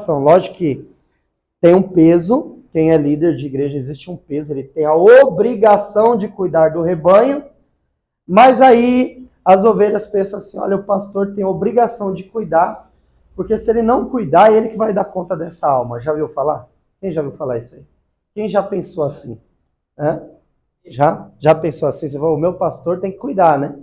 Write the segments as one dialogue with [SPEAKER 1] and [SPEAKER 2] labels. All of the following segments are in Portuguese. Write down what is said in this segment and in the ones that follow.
[SPEAKER 1] Lógico que tem um peso, quem é líder de igreja existe um peso, ele tem a obrigação de cuidar do rebanho, mas aí as ovelhas pensam assim, olha, o pastor tem a obrigação de cuidar, porque se ele não cuidar, é ele que vai dar conta dessa alma. Já ouviu falar? Quem já ouviu falar isso aí? Quem já pensou assim? Já pensou assim? Você falou, o meu pastor tem que cuidar, né?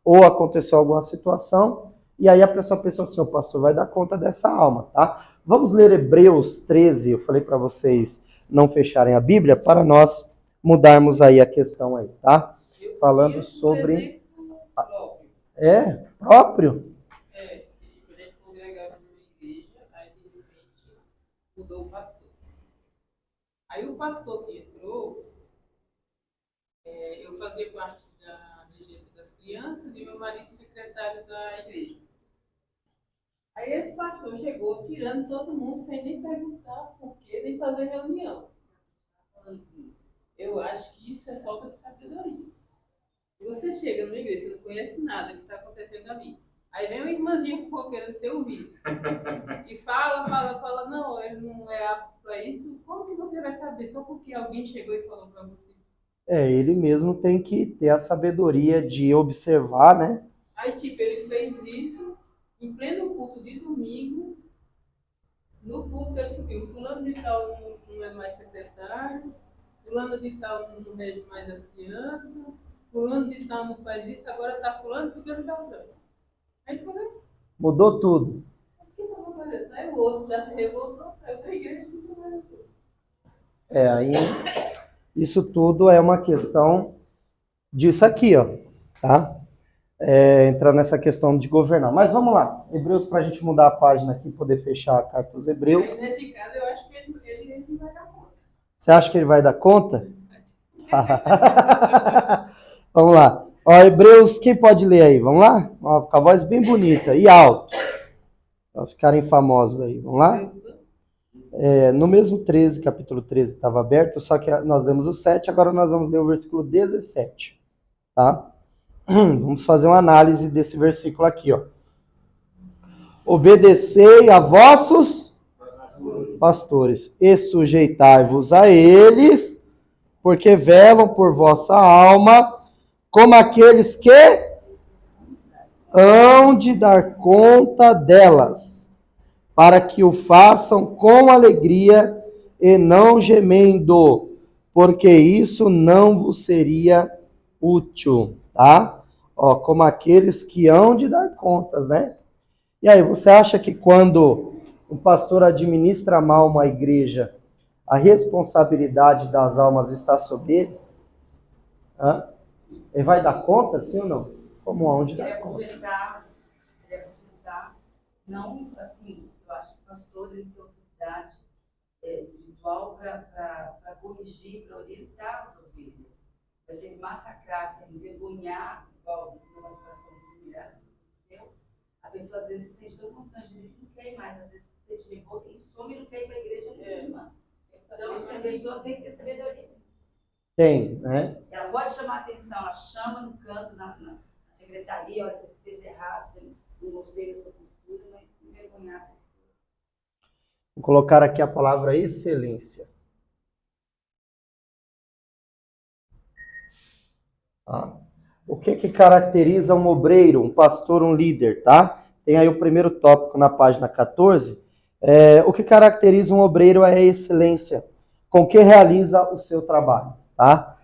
[SPEAKER 1] Ou aconteceu alguma situação, e aí a pessoa pensou assim, o pastor vai dar conta dessa alma, tá? Vamos ler Hebreus 13, eu falei para vocês não fecharem a Bíblia, para nós mudarmos aí a questão aí, tá? Falando sobre... Próprio?
[SPEAKER 2] Quando a gente congregava numa igreja, aí de repente mudou o pastor. Aí o pastor que entrou, eu fazia parte da regência das crianças e meu marido secretário da igreja. Aí esse pastor chegou tirando todo mundo sem nem perguntar por quê, nem fazer reunião. Eu acho que isso é falta de sabedoria. Se você chega numa igreja, você não conhece nada que está acontecendo ali. Aí vem uma irmãzinha fofoqueira do seu ouvido. E fala, não, ele não é apto para isso. Como que você vai saber? Só porque alguém chegou e falou para você.
[SPEAKER 1] Ele mesmo tem que ter a sabedoria de observar, né?
[SPEAKER 2] Aí, tipo, ele fez isso em pleno culto de domingo. No culto ele subiu, fulano de tal não é mais secretário, fulano de tal não rege mais as crianças, fulano de tal não faz isso, agora tá fulano ficando tal. Aí falou,
[SPEAKER 1] Mudou tudo.
[SPEAKER 2] o que nós vamos fazer? Aí o outro já se revoltou, saiu da igreja e não mais.
[SPEAKER 1] Aí isso tudo é uma questão disso aqui, ó, tá? Entrar nessa questão de governar. Mas vamos lá, Hebreus, para a gente mudar a página aqui, poder fechar a carta aos Hebreus.
[SPEAKER 2] Aí, nesse caso, eu acho que ele não vai dar conta.
[SPEAKER 1] Você acha que ele vai dar conta? Vamos lá. Ó, Hebreus, quem pode ler aí? Vamos lá? Ó, com a voz bem bonita e alto. Para ficarem famosos aí. Vamos lá? No mesmo 13, capítulo 13 estava aberto, só que nós lemos o 7, agora nós vamos ler o versículo 17. Tá? Vamos fazer uma análise desse versículo aqui, ó. Obedecei a vossos pastores e sujeitai-vos a eles, porque velam por vossa alma, como aqueles que hão de dar conta delas, para que o façam com alegria e não gemendo, porque isso não vos seria útil, tá? Ó, como aqueles que hão de dar contas, né? E aí, você acha que quando o pastor administra mal uma igreja, a responsabilidade das almas está sobre ele? Ele vai dar conta, sim ou não? Como onde dar conta?
[SPEAKER 3] Ele é aposentar, não, assim, eu acho que o pastor ele tem autoridade espiritual para corrigir, para orientar as ovelhas. Mas se ele massacrar, se ele envergonhar, igual numa situação similar que aconteceu, a pessoa às vezes se sente tão constrangida que não quer mais, às vezes se sente revolta e some e não quer ir para a igreja nenhuma. Então, essa pessoa tem que ter sabedoria.
[SPEAKER 1] Tem, né?
[SPEAKER 3] Ela pode chamar a atenção, ela chama no canto, na secretaria, olha, você fez errado, você não gostei da sua postura, mas envergonhar a pessoa.
[SPEAKER 1] Vou colocar aqui a palavra excelência. Tá? O que caracteriza um obreiro, um pastor, um líder, tá? Tem aí o primeiro tópico na página 14. O que caracteriza um obreiro é a excelência, com que realiza o seu trabalho, tá?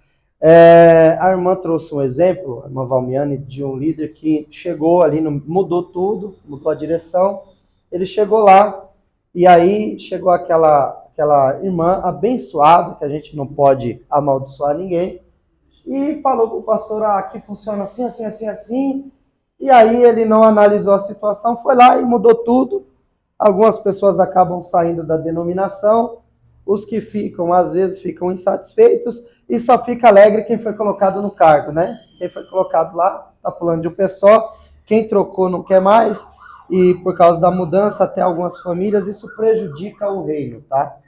[SPEAKER 1] A irmã trouxe um exemplo, a irmã Valmiane, de um líder que chegou ali, mudou tudo, mudou a direção, ele chegou lá, e aí chegou aquela irmã abençoada, que a gente não pode amaldiçoar ninguém, e falou para o pastor, aqui funciona assim, assim, assim, assim, e aí ele não analisou a situação, foi lá e mudou tudo. Algumas pessoas acabam saindo da denominação, os que ficam, às vezes, ficam insatisfeitos, e só fica alegre quem foi colocado no cargo, né? Quem foi colocado lá, tá pulando de um pé só, quem trocou não quer mais, e por causa da mudança, até algumas famílias, isso prejudica o reino, tá?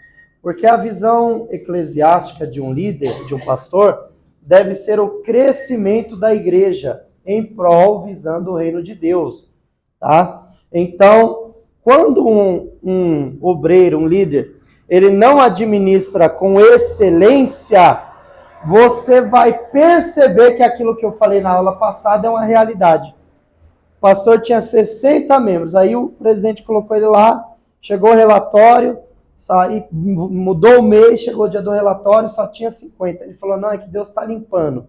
[SPEAKER 1] Porque a visão eclesiástica de um líder, de um pastor, deve ser o crescimento da igreja, em prol, visando o reino de Deus, tá? Então, quando um obreiro, um líder, ele não administra com excelência, você vai perceber que aquilo que eu falei na aula passada é uma realidade. O pastor tinha 60 membros, aí o presidente colocou ele lá, chegou o relatório, aí mudou o mês, chegou o dia do relatório, só tinha 50. Ele falou, não, é que Deus está limpando.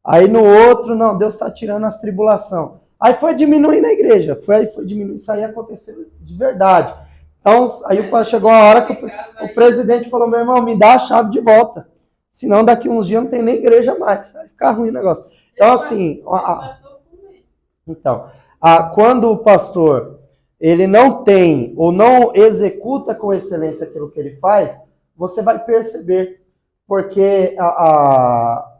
[SPEAKER 1] Aí no outro, não, Deus está tirando as tribulações. Aí foi diminuindo a igreja, foi diminuindo, isso aí aconteceu de verdade. Então, aí chegou a hora que o presidente falou, meu irmão, me dá a chave de volta, senão daqui uns dias não tem nem igreja mais, vai ficar ruim o negócio. Então, assim, quando o pastor ele não tem ou não executa com excelência aquilo que ele faz, você vai perceber, porque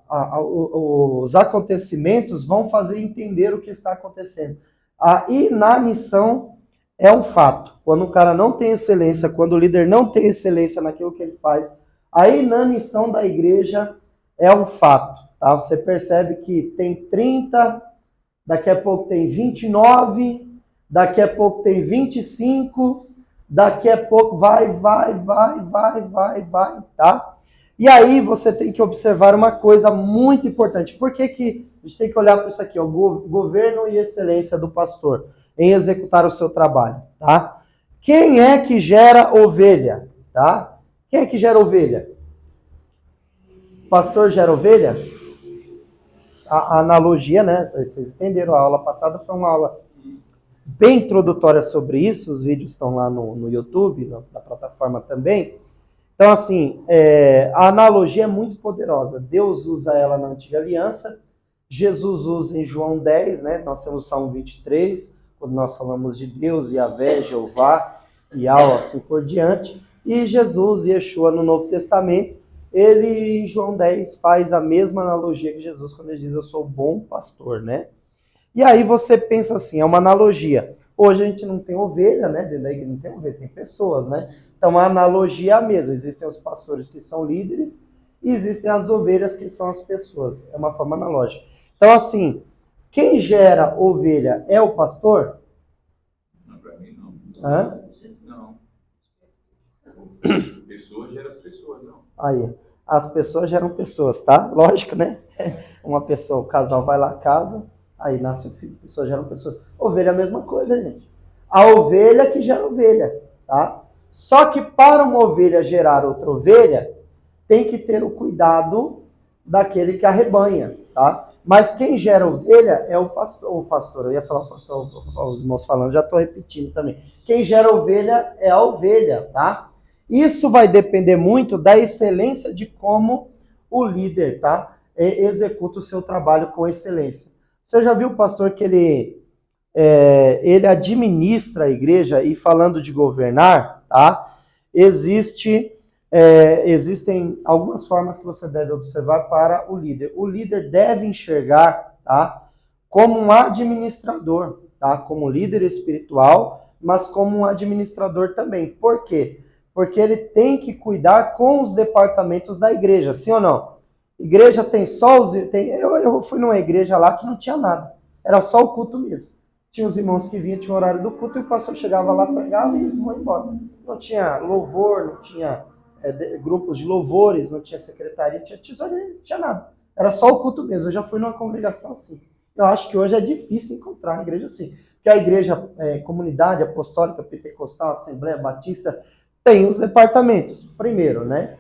[SPEAKER 1] os acontecimentos vão fazer entender o que está acontecendo. A inanição é um fato. Quando o cara não tem excelência, quando o líder não tem excelência naquilo que ele faz, a inanição da igreja é um fato. Tá? Você percebe que tem 30, daqui a pouco tem 29, daqui a pouco tem 25, daqui a pouco vai, tá? E aí você tem que observar uma coisa muito importante. Por que a gente tem que olhar para isso aqui? O governo e excelência do pastor em executar o seu trabalho, tá? Quem é que gera ovelha, tá? Quem é que gera ovelha? O pastor gera ovelha? A analogia, né? Vocês entenderam, a aula passada foi uma aula bem introdutória sobre isso, os vídeos estão lá no YouTube, na plataforma também. Então, assim, a analogia é muito poderosa. Deus usa ela na Antiga Aliança, Jesus usa em João 10, né? Nós temos o Salmo 23, quando nós falamos de Deus, Yahvé, Jeová, Yahweh, assim por diante. E Jesus, Yeshua, no Novo Testamento, ele, em João 10, faz a mesma analogia que Jesus, quando ele diz, eu sou o bom pastor, né? E aí você pensa assim, é uma analogia. Hoje a gente não tem ovelha, né? Dentro da igreja não tem ovelha, tem pessoas, né? Então a analogia é a mesma. Existem os pastores que são líderes e existem as ovelhas que são as pessoas. É uma forma analógica. Então assim, quem gera ovelha é o pastor?
[SPEAKER 4] Não, para mim não.
[SPEAKER 1] Hã?
[SPEAKER 4] Não. Pessoas geram as pessoas, não.
[SPEAKER 1] Aí, as pessoas geram pessoas, tá? Lógico, né? Uma pessoa, o casal vai lá, casa, aí nasce o filho, pessoas geram pessoas. Ovelha é a mesma coisa, gente. A ovelha que gera ovelha, tá? Só que para uma ovelha gerar outra ovelha, tem que ter o cuidado daquele que arrebanha, tá? Mas quem gera ovelha é o pastor. Eu ia falar o pastor, os irmãos falando, já estou repetindo também. Quem gera ovelha é a ovelha, tá? Isso vai depender muito da excelência de como o líder, tá? Executa o seu trabalho com excelência. Você já viu o pastor que ele administra a igreja, e falando de governar, tá? Existem algumas formas que você deve observar para o líder. O líder deve enxergar, tá? Como um administrador, tá? Como líder espiritual, mas como um administrador também. Por quê? Porque ele tem que cuidar com os departamentos da igreja, sim ou não? Igreja tem só os... Eu fui numa igreja lá que não tinha nada. Era só o culto mesmo. Tinha os irmãos que vinham, tinha o horário do culto, e o pastor chegava lá, pregava e eles iam embora. Não tinha louvor, não tinha grupos de louvores, não tinha secretaria, não tinha tesoureiro, não tinha nada. Era só o culto mesmo. Eu já fui numa congregação assim. Eu acho que hoje é difícil encontrar uma igreja assim. Porque a igreja, comunidade apostólica, pentecostal, assembleia, batista, tem os departamentos. Primeiro, né?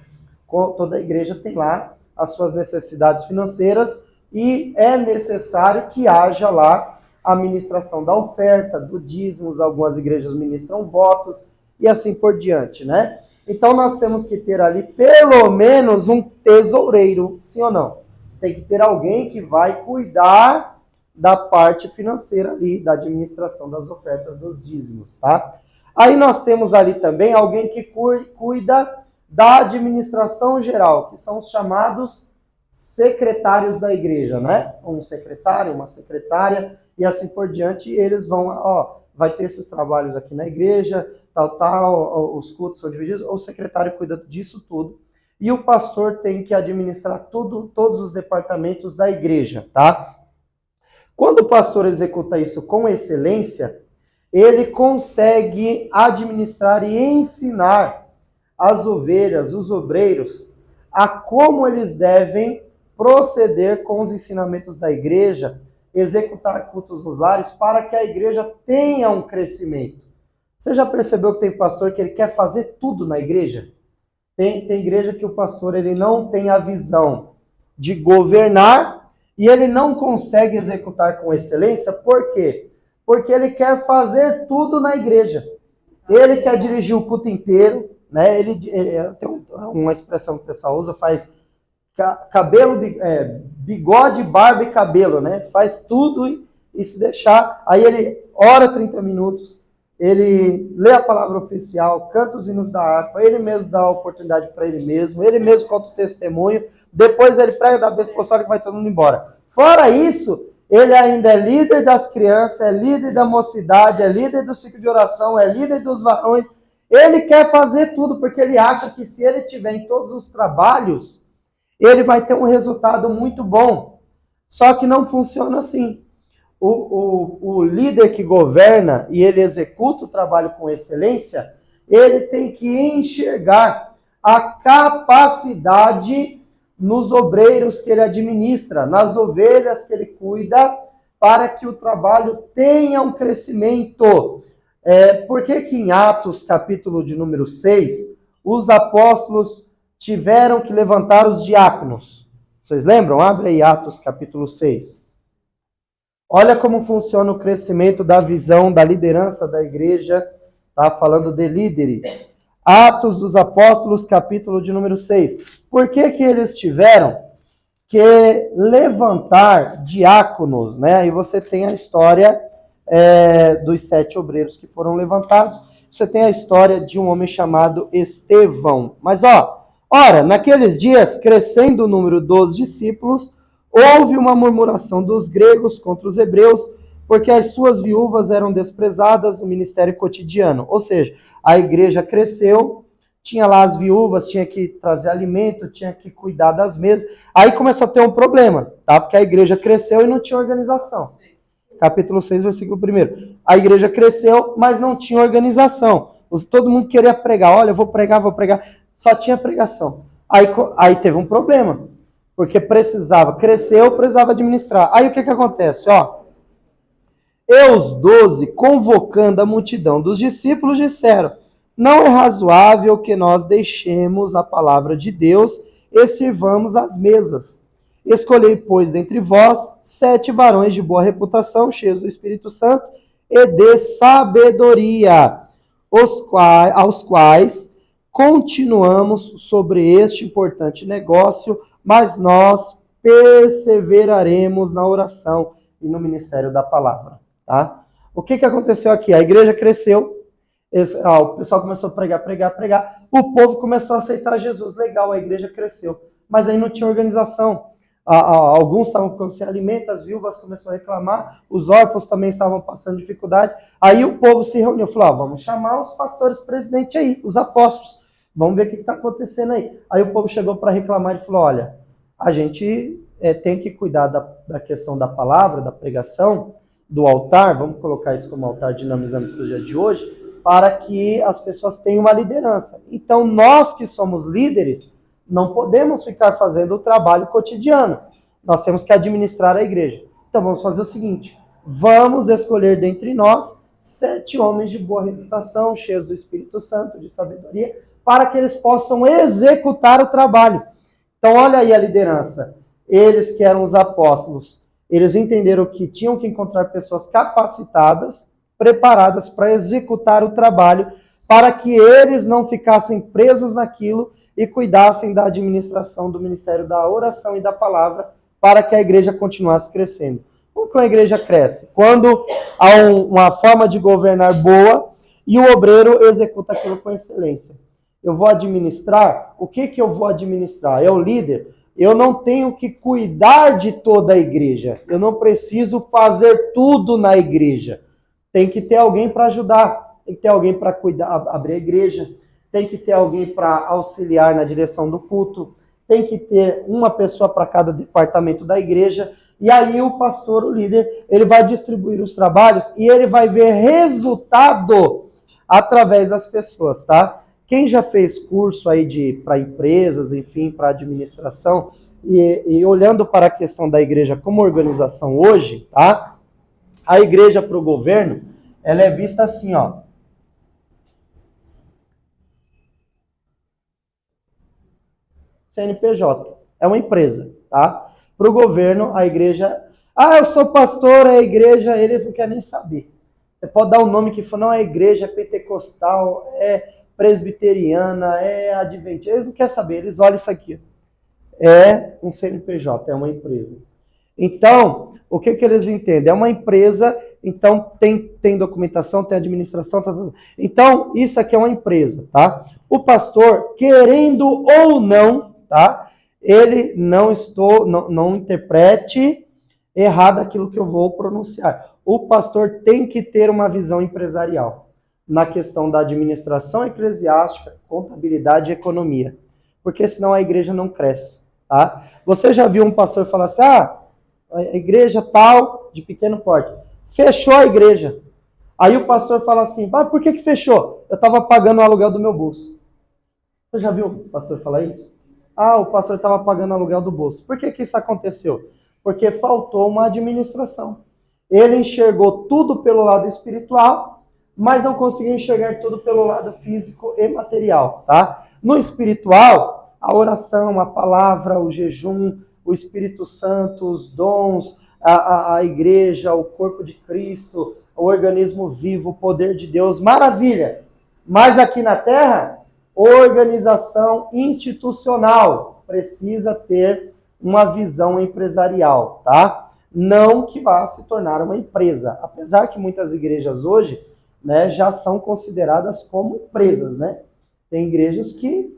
[SPEAKER 1] Toda igreja tem lá as suas necessidades financeiras e é necessário que haja lá a administração da oferta, do dízimos, algumas igrejas ministram votos e assim por diante, né? Então nós temos que ter ali pelo menos um tesoureiro, sim ou não? Tem que ter alguém que vai cuidar da parte financeira ali, da administração das ofertas, dos dízimos, tá? Aí nós temos ali também alguém que cuida da administração geral, que são os chamados secretários da igreja, né? Um secretário, uma secretária, e assim por diante, e eles vão, vai ter esses trabalhos aqui na igreja, os cultos são divididos, o secretário cuida disso tudo, e o pastor tem que administrar todos os departamentos da igreja, tá? Quando o pastor executa isso com excelência, ele consegue administrar e ensinar as ovelhas, os obreiros, a como eles devem proceder com os ensinamentos da igreja, executar cultos nos lares, para que a igreja tenha um crescimento. Você já percebeu que tem pastor que ele quer fazer tudo na igreja? Tem igreja que o pastor ele não tem a visão de governar e ele não consegue executar com excelência. Por quê? Porque ele quer fazer tudo na igreja. Ele quer dirigir o culto inteiro, né? Ele tem uma expressão que o pessoal usa, faz cabelo, bigode, barba e cabelo, né? Faz tudo e se deixar. Aí ele ora 30 minutos, ele lê a palavra oficial, canta os hinos da harpa, ele mesmo dá a oportunidade para ele mesmo conta o testemunho, depois ele prega da bênção apostólica e vai todo mundo embora. Fora isso, ele ainda é líder das crianças, é líder da mocidade, é líder do ciclo de oração, é líder dos varões. Ele quer fazer tudo, porque ele acha que se ele tiver em todos os trabalhos, ele vai ter um resultado muito bom. Só que não funciona assim. O líder que governa e ele executa o trabalho com excelência, ele tem que enxergar a capacidade nos obreiros que ele administra, nas ovelhas que ele cuida, para que o trabalho tenha um crescimento. Por que que em Atos, capítulo de número 6, os apóstolos tiveram que levantar os diáconos? Vocês lembram? Abre aí Atos, capítulo 6. Olha como funciona o crescimento da visão, da liderança da igreja. Tá falando de líderes. Atos dos Apóstolos, capítulo de número 6. Por que que eles tiveram que levantar diáconos, né? Aí você tem a história dos 7 obreiros que foram levantados. Você tem a história de um homem chamado Estevão. Mas, ora, naqueles dias, crescendo o número dos discípulos, houve uma murmuração dos gregos contra os hebreus, porque as suas viúvas eram desprezadas no ministério cotidiano. Ou seja, a igreja cresceu, tinha lá as viúvas, tinha que trazer alimento, tinha que cuidar das mesas. Aí começou a ter um problema, tá? Porque a igreja cresceu e não tinha organização. Capítulo 6, versículo 1. A igreja cresceu, mas não tinha organização. Todo mundo queria pregar. Olha, eu vou pregar. Só tinha pregação. Aí teve um problema. Porque cresceu, precisava administrar. Aí o que acontece? E os 12, convocando a multidão dos discípulos, disseram: não é razoável que nós deixemos a palavra de Deus e sirvamos as mesas. Escolhei, pois, dentre vós 7 varões de boa reputação, cheios do Espírito Santo e de sabedoria, aos quais continuamos sobre este importante negócio, mas nós perseveraremos na oração e no ministério da palavra. Tá? O que aconteceu aqui? A igreja cresceu, o pessoal começou a pregar, o povo começou a aceitar Jesus, legal, a igreja cresceu, mas aí não tinha organização. Alguns estavam ficando sem alimento, as viúvas começaram a reclamar, os órfãos também estavam passando dificuldade. Aí o povo se reuniu, falou: vamos chamar os pastores presidentes aí, os apóstolos, vamos ver o que está acontecendo aí. Aí o povo chegou para reclamar e falou: olha, a gente tem que cuidar da questão da palavra, da pregação, do altar, vamos colocar isso como altar dinamizando para o dia de hoje, para que as pessoas tenham uma liderança. Então nós que somos líderes, não podemos ficar fazendo o trabalho cotidiano. Nós temos que administrar a igreja. Então vamos fazer o seguinte: vamos escolher dentre nós 7 homens de boa reputação, cheios do Espírito Santo, de sabedoria, para que eles possam executar o trabalho. Então olha aí a liderança. Eles que eram os apóstolos, eles entenderam que tinham que encontrar pessoas capacitadas, preparadas para executar o trabalho, para que eles não ficassem presos naquilo e cuidassem da administração do ministério da oração e da palavra, para que a igreja continuasse crescendo. Como que a igreja cresce? Quando há uma forma de governar boa e o obreiro executa aquilo com excelência. Eu vou administrar? O que eu vou administrar? É o líder? Eu não tenho que cuidar de toda a igreja. Eu não preciso fazer tudo na igreja. Tem que ter alguém para ajudar. Tem que ter alguém para cuidar, abrir a igreja. Tem que ter alguém para auxiliar na direção do culto. tem que ter uma pessoa para cada departamento da igreja, e aí o pastor, o líder, ele vai distribuir os trabalhos e ele vai ver resultado através das pessoas, tá? Quem já fez curso aí para empresas, enfim, para administração, e olhando para a questão da igreja como organização hoje, tá? A igreja para o governo, ela é vista assim, ó. CNPJ, é uma empresa, tá? Para o governo, a igreja... Ah, eu sou pastor, a igreja, eles não querem nem saber. Você pode dar o nome que for, não, é igreja, é pentecostal, é presbiteriana, é adventista, eles não querem saber, eles olham isso aqui. É um CNPJ, é uma empresa. Então, o que eles entendem? É uma empresa, então tem documentação, tem administração, tá tudo. Então, isso aqui é uma empresa, tá? O pastor, querendo ou não, tá? Ele não interprete errado aquilo que eu vou pronunciar. O pastor tem que ter uma visão empresarial na questão da administração eclesiástica, contabilidade e economia, porque senão a igreja não cresce, tá? Você já viu um pastor falar assim, a igreja tal, de pequeno porte, fechou a igreja. Aí o pastor fala assim, por que fechou? Eu estava pagando o aluguel do meu bolso. Você já viu o pastor falar isso? O pastor estava pagando o aluguel do bolso. Por que isso aconteceu? Porque faltou uma administração. Ele enxergou tudo pelo lado espiritual, mas não conseguiu enxergar tudo pelo lado físico e material, tá? No espiritual, a oração, a palavra, o jejum, o Espírito Santo, os dons, a igreja, o corpo de Cristo, o organismo vivo, o poder de Deus, maravilha! Mas aqui na Terra, organização institucional precisa ter uma visão empresarial, tá? Não que vá se tornar uma empresa, apesar que muitas igrejas hoje, né, já são consideradas como empresas, né? Tem igrejas que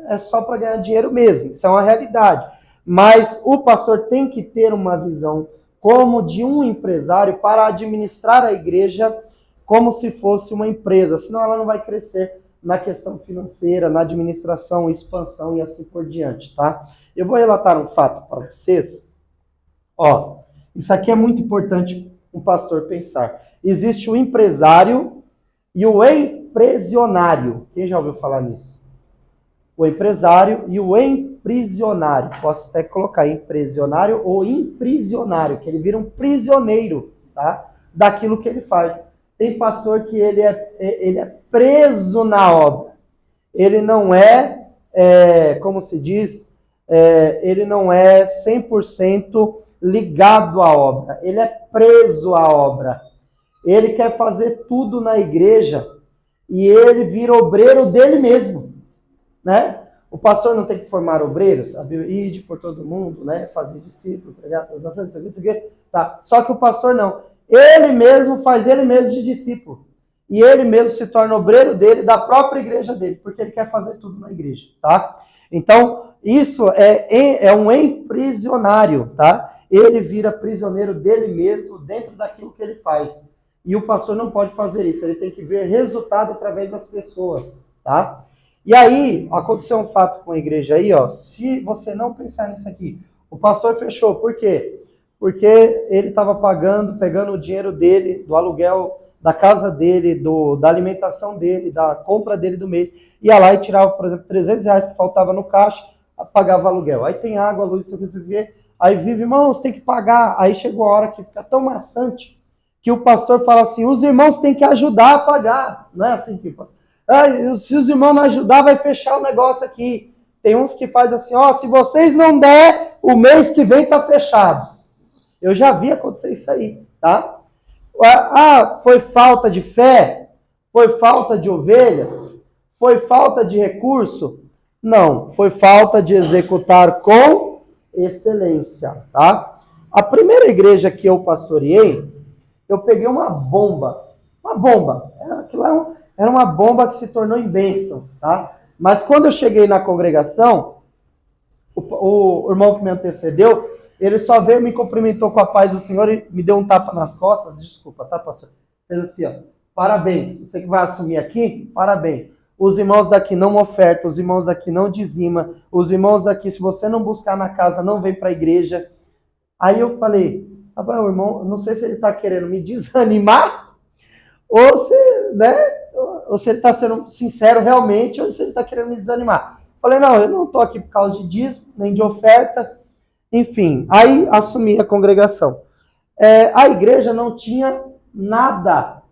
[SPEAKER 1] é só para ganhar dinheiro mesmo, isso é uma realidade. Mas o pastor tem que ter uma visão como de um empresário para administrar a igreja como se fosse uma empresa, senão ela não vai crescer na questão financeira, na administração, expansão e assim por diante, tá? Eu vou relatar um fato para vocês. Ó, isso aqui é muito importante o pastor pensar. Existe o empresário e o empresionário. Quem já ouviu falar nisso? O empresário e o emprisionário. Posso até colocar empresionário ou imprisionário, que ele vira um prisioneiro, tá? Daquilo que ele faz. Tem pastor que ele é preso na obra. Ele não como se diz, ele não é 100% ligado à obra. Ele é preso à obra. Ele quer fazer tudo na igreja e ele vira obreiro dele mesmo, né? O pastor não tem que formar obreiros, ide por todo mundo, né? Fazer discípulo, pregar para as nações, isso aqui, tá? Só que o pastor não. Ele mesmo faz ele mesmo de discípulo. E ele mesmo se torna obreiro dele, da própria igreja dele, porque ele quer fazer tudo na igreja, tá? Então, isso é um emprisionário, tá? Ele vira prisioneiro dele mesmo dentro daquilo que ele faz. E o pastor não pode fazer isso, ele tem que ver resultado através das pessoas, tá? E aí, aconteceu um fato com a igreja aí, ó, se você não pensar nisso aqui, o pastor fechou, por quê? Porque ele estava pegando o dinheiro dele, do aluguel da casa dele, da alimentação dele, da compra dele do mês, ia lá e tirava, por exemplo, R$300 que faltava no caixa, pagava aluguel. Aí tem água, luz, isso aqui, aí vive, irmãos, tem que pagar. Aí chegou a hora que fica tão maçante que o pastor fala assim, os irmãos têm que ajudar a pagar. Não é assim que o pastor... se os irmãos não ajudar, vai fechar o negócio aqui. Tem uns que faz assim, se vocês não der, o mês que vem tá fechado. Eu já vi acontecer isso aí, tá? Foi falta de fé? Foi falta de ovelhas? Foi falta de recurso? Não, foi falta de executar com excelência, tá? A primeira igreja que eu pastoreei, eu peguei uma bomba. Era uma bomba que se tornou em bênção, tá? Mas quando eu cheguei na congregação, o irmão que me antecedeu, ele só veio, me cumprimentou com a paz do Senhor e me deu um tapa nas costas. Desculpa, tá, pastor? Fez assim, ó. Parabéns. Você que vai assumir aqui, parabéns. os irmãos daqui não ofertam, os irmãos daqui não dizima, os irmãos daqui, se você não buscar na casa, não vem para a igreja. Aí eu falei, rapaz, o irmão, não sei se ele está querendo me desanimar, ou se, né, ou se ele está sendo sincero realmente, ou se ele está querendo me desanimar. Falei, não, eu não estou aqui por causa de dízimo, nem de oferta, enfim. Aí assumi a congregação. A igreja não tinha nada.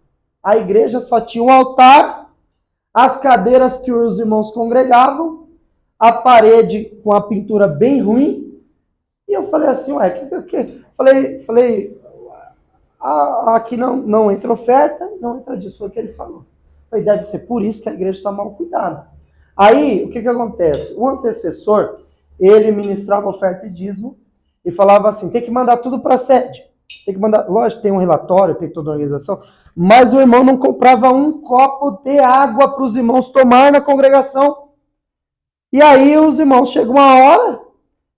[SPEAKER 1] A igreja só tinha um altar, as cadeiras que os irmãos congregavam, a parede com a pintura bem ruim. E eu falei assim, ué, que? Falei, aqui não entra oferta, não entra disso, foi o que ele falou. Falei, deve ser por isso que a igreja está mal cuidada. Aí, o que acontece? O antecessor, ele ministrava oferta e dízimo e falava assim, tem que mandar tudo para a sede. Tem que mandar, lógico, tem um relatório, tem toda a organização, mas o irmão não comprava um copo de água para os irmãos tomar na congregação. E aí os irmãos, chega uma hora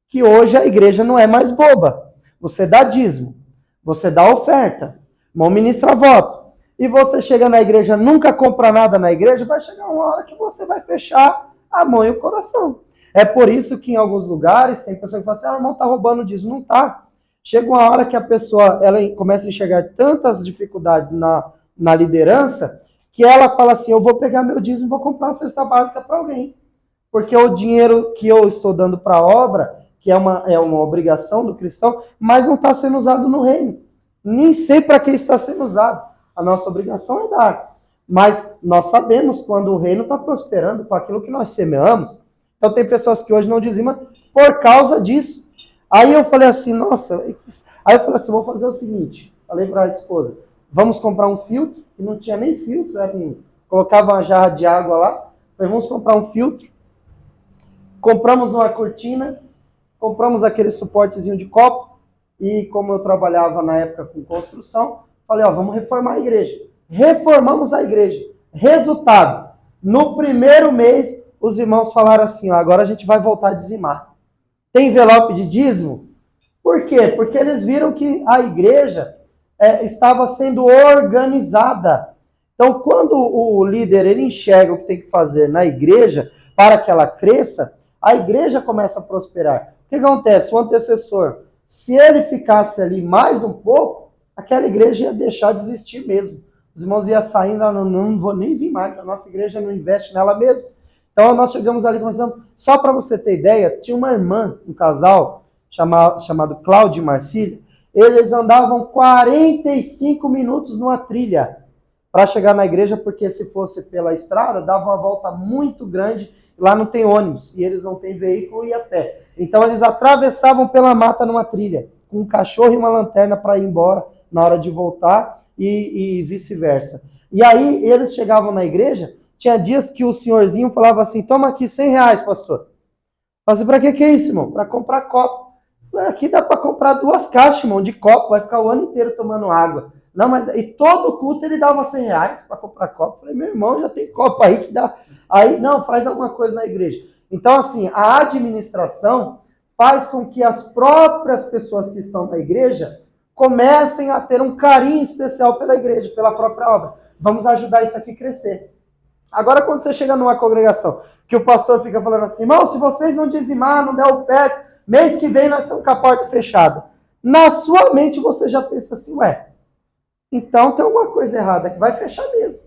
[SPEAKER 1] que hoje a igreja não é mais boba. Você dá dízimo, você dá oferta, o irmão ministra voto, e você chega na igreja, nunca compra nada na igreja, vai chegar uma hora que você vai fechar a mão e o coração. É por isso que em alguns lugares tem pessoa que fala assim, o irmão está roubando dízimo. Não está. Chega uma hora que a pessoa ela começa a enxergar tantas dificuldades na liderança, que ela fala assim, eu vou pegar meu dízimo e vou comprar uma cesta básica para alguém. Porque o dinheiro que eu estou dando para a obra, que é uma obrigação do cristão, mas não está sendo usado no reino. Nem sei para que está sendo usado. A nossa obrigação é dar. Mas nós sabemos quando o reino está prosperando com aquilo que nós semeamos. Então tem pessoas que hoje não dizimam por causa disso. Aí eu falei assim, nossa, aí eu falei assim, vou fazer o seguinte, falei para a esposa, vamos comprar um filtro, que não tinha nem filtro, colocava uma jarra de água lá, falei, vamos comprar um filtro, compramos uma cortina, compramos aquele suportezinho de copo, e como eu trabalhava na época com construção, falei, vamos reformar a igreja. Reformamos a igreja. Resultado, no primeiro mês, os irmãos falaram assim, agora a gente vai voltar a dizimar. Tem envelope de dízimo? Por quê? Porque eles viram que a igreja estava sendo organizada. Então, quando o líder ele enxerga o que tem que fazer na igreja para que ela cresça, a igreja começa a prosperar. O que acontece? O antecessor, se ele ficasse ali mais um pouco, aquela igreja ia deixar de existir mesmo. Os irmãos iam saindo, não vou nem vir mais, a nossa igreja não investe nela mesmo. Então nós chegamos ali começando, só para você ter ideia, tinha uma irmã, um casal, chamado Cláudio e Marcília, eles andavam 45 minutos numa trilha para chegar na igreja, porque se fosse pela estrada, dava uma volta muito grande, lá não tem ônibus, e eles não têm veículo e a pé. Então eles atravessavam pela mata numa trilha, com um cachorro e uma lanterna para ir embora na hora de voltar, e vice-versa. E aí eles chegavam na igreja, tinha dias que o senhorzinho falava assim, toma aqui R$100, pastor. Falei, para que é isso, irmão? Para comprar copo. Aqui dá para comprar 2 caixas, irmão, de copo, vai ficar o ano inteiro tomando água. Não, mas e todo culto ele dava R$100 para comprar copo. Falei, meu irmão, já tem copo aí que dá. Aí, não, faz alguma coisa na igreja. Então, assim, a administração faz com que as próprias pessoas que estão na igreja comecem a ter um carinho especial pela igreja, pela própria obra. Vamos ajudar isso aqui a crescer. Agora, quando você chega numa congregação, que o pastor fica falando assim, irmão, se vocês não dizimar, não der oferta, mês que vem nós estamos com a porta fechada. Na sua mente você já pensa assim, então tem alguma coisa errada que vai fechar mesmo.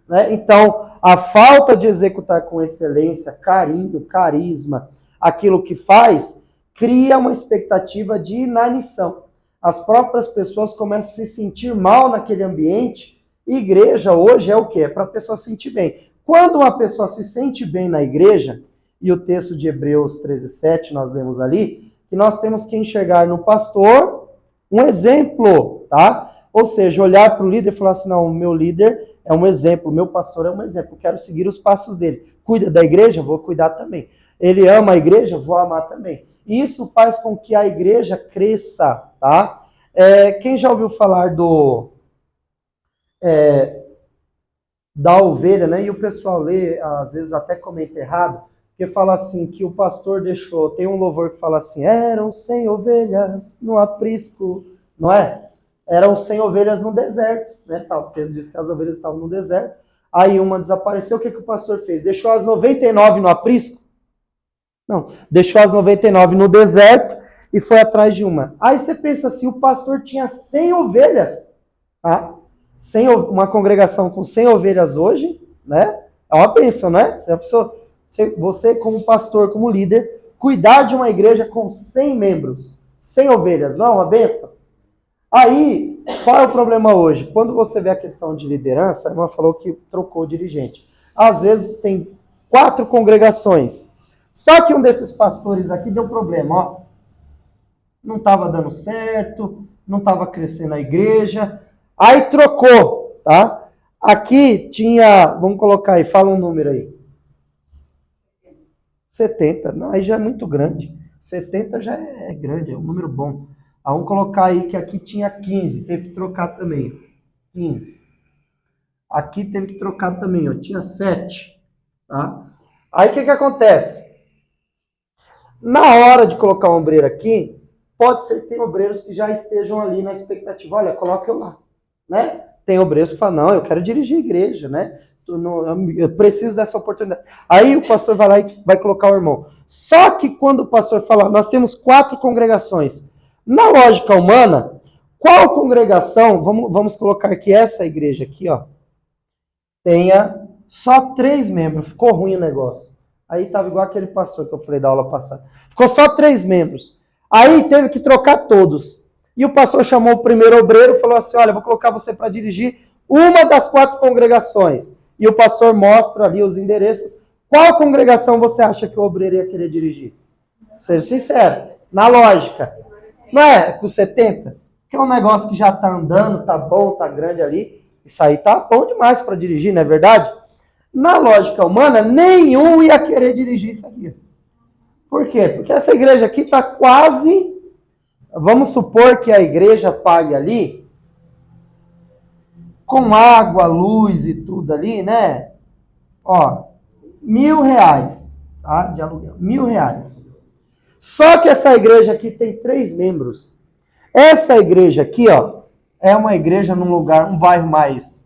[SPEAKER 1] Né? Então, a falta de executar com excelência, carinho, carisma, aquilo que faz, cria uma expectativa de inanição. As próprias pessoas começam a se sentir mal naquele ambiente. Igreja hoje é o quê? É para a pessoa se sentir bem. Quando uma pessoa se sente bem na igreja, e o texto de Hebreus 13:7 nós lemos ali, que nós temos que enxergar no pastor um exemplo, tá? Ou seja, olhar para o líder e falar assim, não, o meu líder é um exemplo, o meu pastor é um exemplo, eu quero seguir os passos dele. Cuida da igreja? Vou cuidar também. Ele ama a igreja? Vou amar também. Isso faz com que a igreja cresça, tá? Quem já ouviu falar da ovelha, né? E o pessoal lê, às vezes até comenta errado, que fala assim, que o pastor deixou, tem um louvor que fala assim, eram 100 ovelhas no aprisco, não é? Eram 100 ovelhas no deserto, né? O texto diz que as ovelhas estavam no deserto. Aí uma desapareceu, o que o pastor fez? Deixou as 99 no aprisco? Não, deixou as 99 no deserto e foi atrás de uma. Aí você pensa assim, o pastor tinha 100 ovelhas, tá? Uma congregação com 100 ovelhas hoje, né? É uma bênção, né? Você como pastor, como líder, cuidar de uma igreja com 100 membros, 100 ovelhas, não é uma bênção? Aí, qual é o problema hoje? Quando você vê a questão de liderança, a irmã falou que trocou o dirigente. Às vezes tem 4 congregações. Só que um desses pastores aqui deu problema, ó. Não estava dando certo, não estava crescendo a igreja. Aí trocou, tá? Aqui tinha, vamos colocar aí, fala um número aí. 70, não, aí já é muito grande. 70 já é grande, é um número bom. Vamos colocar aí que aqui tinha 15, teve que trocar também. 15. Aqui teve que trocar também, ó, tinha 7. Tá? Aí o que acontece? Na hora de colocar um obreiro aqui, pode ser que tem obreiros que já estejam ali na expectativa, olha, coloca eu lá. Né? Tem obreiros que falam, não, eu quero dirigir a igreja, né? Eu preciso dessa oportunidade. Aí o pastor vai lá e vai colocar o irmão. Só que quando o pastor fala, nós temos 4 congregações. Na lógica humana, qual congregação, vamos colocar que essa igreja aqui, ó, tenha só 3 membros. Ficou ruim o negócio. Aí estava igual aquele pastor que eu falei da aula passada. Ficou só 3 membros. Aí teve que trocar todos. E o pastor chamou o primeiro obreiro e falou assim, olha, vou colocar você para dirigir uma das 4 congregações. E o pastor mostra ali os endereços. Qual congregação você acha que o obreiro ia querer dirigir? Seja sincero, na lógica. Não é com 70? Que é um negócio que já está andando, tá bom, tá grande ali. Isso aí tá bom demais para dirigir, não é verdade? Na lógica humana, nenhum ia querer dirigir isso aqui. Por quê? Porque essa igreja aqui está quase... Vamos supor que a igreja pague ali, com água, luz e tudo ali, né? Ó, R$1.000, tá? De aluguel. R$1.000. Só que essa igreja aqui tem 3 membros. Essa igreja aqui, ó, é uma igreja num lugar, um bairro mais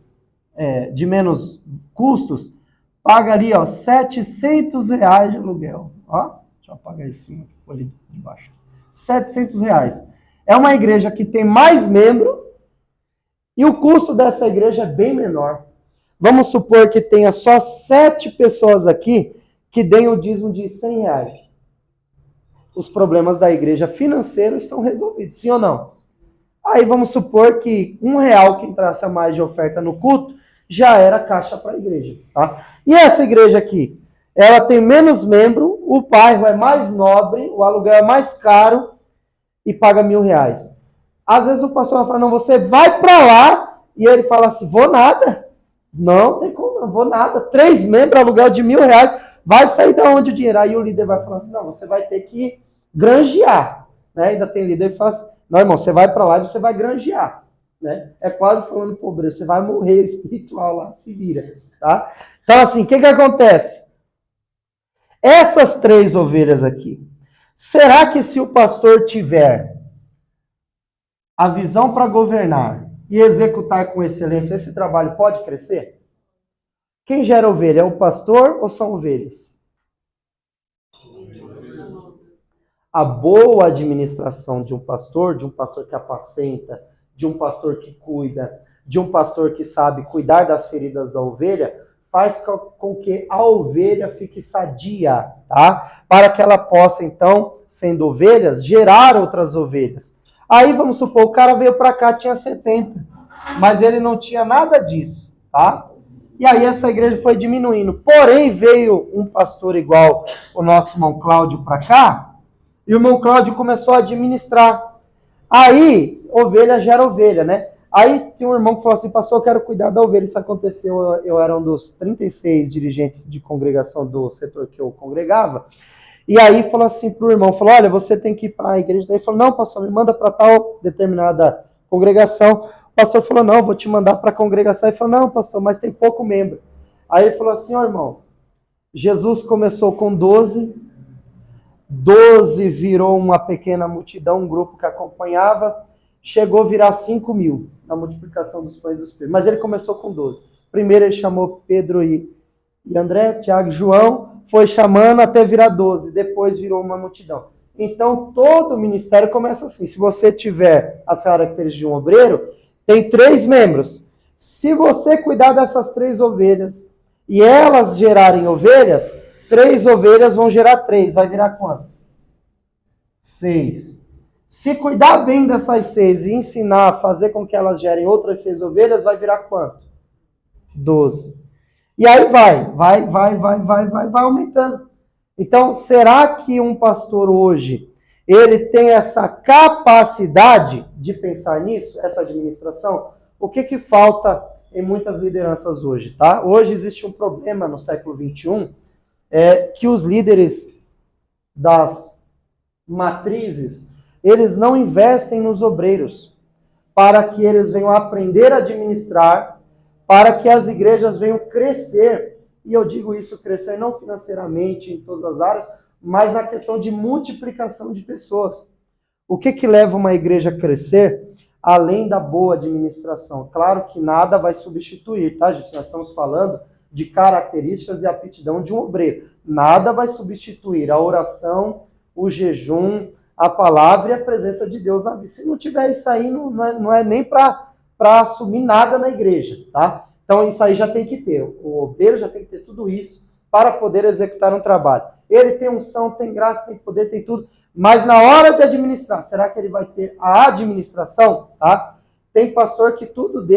[SPEAKER 1] de menos custos, paga ali, ó, R$700 de aluguel. Ó, deixa eu apagar esse ali de baixo. R$700. É uma igreja que tem mais membro e o custo dessa igreja é bem menor. Vamos supor que tenha só 7 pessoas aqui que deem o dízimo de R$100. Os problemas da igreja financeira estão resolvidos, sim ou não? Aí vamos supor que R$1 que entrasse a mais de oferta no culto já era caixa para a igreja. Tá? E essa igreja aqui, ela tem menos membro, o bairro é mais nobre, o aluguel é mais caro e paga R$1.000. Às vezes o pastor vai falar, não, você vai para lá, e ele fala assim, vou nada. Não tem como, não vou nada. 3 membros, aluguel de R$1.000, vai sair da onde o dinheiro? Aí o líder vai falar assim, não, você vai ter que granjear. Né? Ainda tem líder que fala assim, não, irmão, você vai para lá e você vai granjear. Né? É quase falando pobreza, você vai morrer espiritual lá, se vira. Tá? Então assim, o que acontece? Essas 3 ovelhas aqui, será que se o pastor tiver a visão para governar e executar com excelência, esse trabalho pode crescer? Quem gera ovelha? É o pastor ou são ovelhas? A boa administração de um pastor que apacenta, de um pastor que cuida, de um pastor que sabe cuidar das feridas da ovelha, faz com que a ovelha fique sadia, tá? Para que ela possa, então, sendo ovelhas, gerar outras ovelhas. Aí, vamos supor, o cara veio para cá, tinha 70, mas ele não tinha nada disso, tá? E aí essa igreja foi diminuindo. Porém, veio um pastor igual o nosso irmão Cláudio para cá, e o irmão Cláudio começou a administrar. Aí, ovelha gera ovelha, né? Aí tinha um irmão que falou assim, pastor, eu quero cuidar da ovelha. Isso aconteceu, eu era um dos 36 dirigentes de congregação do setor que eu congregava. E aí falou assim pro irmão, falou, olha, você tem que ir para a igreja. Daí ele falou, não, pastor, me manda para tal determinada congregação. O pastor falou, não, vou te mandar para a congregação. Ele falou, não, pastor, mas tem pouco membro. Aí ele falou assim, ó, irmão, Jesus começou com 12 virou uma pequena multidão, um grupo que acompanhava, chegou a virar 5.000 na multiplicação dos pães dos peixes. Mas ele começou com 12. Primeiro ele chamou Pedro e André, Tiago e João, foi chamando até virar 12, depois virou uma multidão. Então, todo o ministério começa assim. Se você tiver as características de um obreiro, tem 3 membros. Se você cuidar dessas 3 ovelhas e elas gerarem ovelhas, 3 ovelhas vão gerar 3. Vai virar quanto? 6. Se cuidar bem dessas 6 e ensinar a fazer com que elas gerem outras 6 ovelhas, vai virar quanto? 12. E aí vai aumentando. Então, será que um pastor hoje, ele tem essa capacidade de pensar nisso, essa administração? O que falta em muitas lideranças hoje, tá? Hoje existe um problema no século XXI, que os líderes das matrizes, eles não investem nos obreiros para que eles venham aprender a administrar, para que as igrejas venham crescer. E eu digo isso, crescer não financeiramente em todas as áreas, mas na questão de multiplicação de pessoas. O que leva uma igreja a crescer? Além da boa administração. Claro que nada vai substituir, tá, gente? Nós estamos falando de características e aptidão de um obreiro. Nada vai substituir a oração, o jejum, a palavra e a presença de Deus na vida. Se não tiver isso aí, não é nem para assumir nada na igreja, tá? Então isso aí já tem que ter. O obreiro já tem que ter tudo isso para poder executar um trabalho. Ele tem unção, tem graça, tem poder, tem tudo. Mas na hora de administrar, será que ele vai ter a administração? Tá? Tem pastor que tudo dele